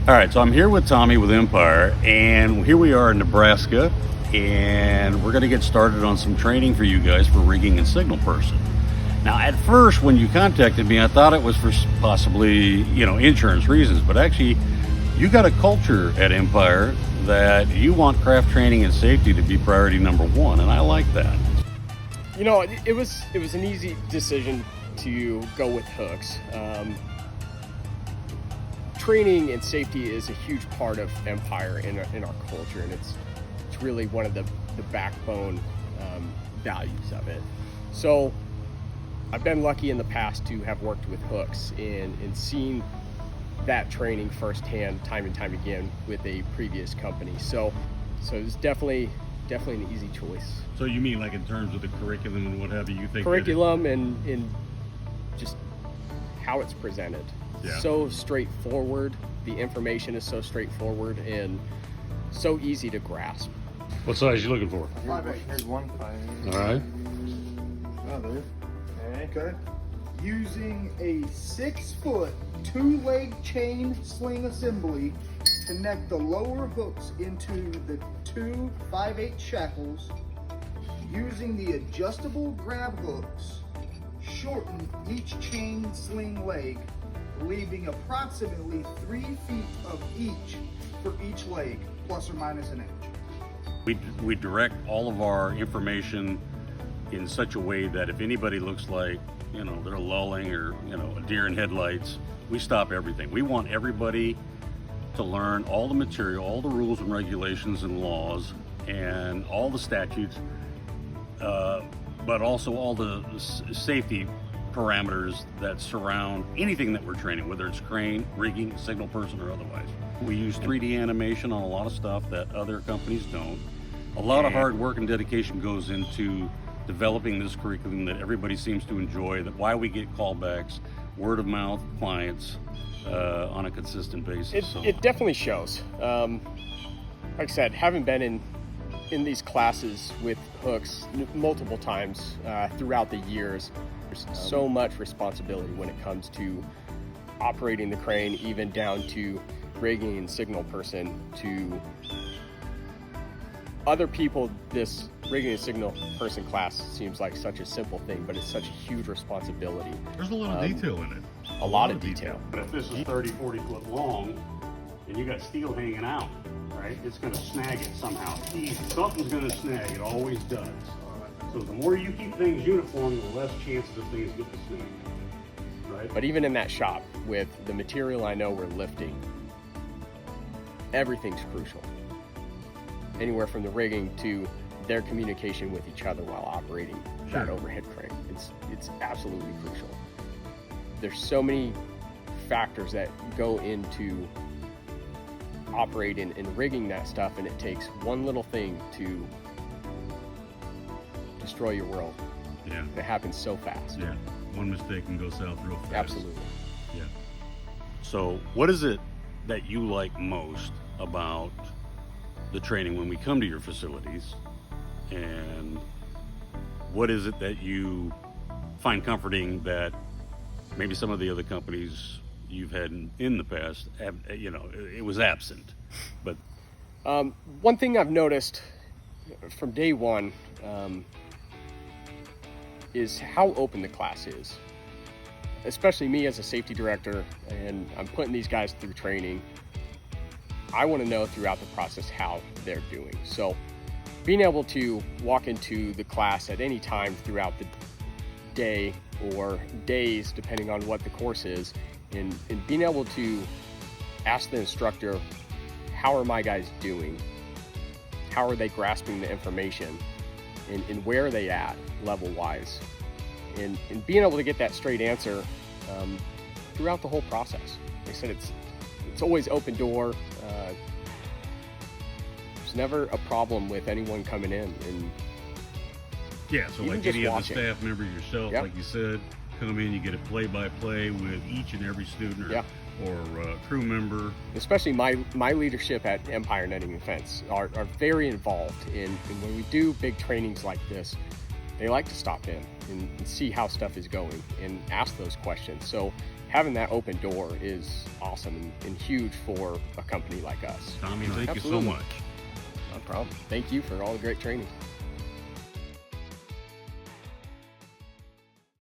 All right, so I'm here with Tommy with Empire, and here we are in Nebraska, and we're going to get started on some training for you guys for rigging and signal person. Now, at first, when you contacted me, I thought it was for possibly, insurance reasons, but actually, you got a culture at Empire that you want craft training and safety to be priority number one, and I like that. It was an easy decision to go with hooks. Training and safety is a huge part of Empire in our culture, and it's really one of the backbone values of it. So I've been lucky in the past to have worked with hooks and seen that training firsthand time and time again with a previous company. So it's definitely an easy choice. So you mean like in terms of the curriculum and what have you think? Curriculum and just how it's presented. Yeah. So straightforward. The information is so straightforward and so easy to grasp. What size are you looking for? 5'8". Here's 1 5'8". All right. Another. Okay. Using a 6-foot 2-leg chain sling assembly, connect the lower hooks into the 2 5/8 shackles. Using the adjustable grab hooks, shorten each chain sling leg, leaving approximately 3 feet of each for each leg, plus or minus an inch. We direct all of our information in such a way that if anybody looks like, they're lulling or, a deer in headlights, we stop everything. We want everybody to learn all the material, all the rules and regulations and laws and all the statutes, but also all the safety parameters that surround anything that we're training, whether it's crane, rigging, signal person, or otherwise. We use 3D animation on a lot of stuff that other companies don't. A lot of hard work and dedication goes into developing this curriculum that everybody seems to enjoy, that why we get callbacks, word of mouth clients on a consistent basis. It definitely shows. Like I said, having been in these classes with hooks multiple times throughout the years, there's so much responsibility when it comes to operating the crane, even down to rigging and signal person. To other people, this rigging and signal person class seems like such a simple thing, but it's such a huge responsibility. There's a lot of detail in it. A lot of detail. But if this is 30, 40 foot long and you got steel hanging out, right, it's going to snag it somehow. Something's going to snag. It always does. So the more you keep things uniform, the less chances of things get to snag. Right? But even in that shop, with the material I know we're lifting, everything's crucial. Anywhere from the rigging to their communication with each other while operating that overhead crane. It's absolutely crucial. There's so many factors that go into operating and rigging that stuff, and it takes one little thing to destroy your world. Yeah. It happens so fast. Yeah. One mistake can go south real fast. Absolutely. Yeah. So what is it that you like most about the training when we come to your facilities, and what is it that you find comforting that maybe some of the other companies you've had in the past have, it was absent? But one thing I've noticed from day one is how open the class is, especially me as a safety director, and I'm putting these guys through training. I want to know throughout the process how they're doing. So being able to walk into the class at any time throughout the day or days, depending on what the course is, and being able to ask the instructor, how are my guys doing? How are they grasping the information? And where are they at level-wise? And being able to get that straight answer throughout the whole process. Like I said, it's always open door. There's never a problem with anyone coming in. And yeah, so like any other staff member, yourself, Yep. like you said, come in, you get a play-by-play with each and every student or crew member. Especially my leadership at Empire Netting and Fence are very involved in when we do big trainings like this. They like to stop in and see how stuff is going and ask those questions. So having that open door is awesome and huge for a company like us. Tommy, thank you so Absolutely. much. No problem. Thank you for all the great training.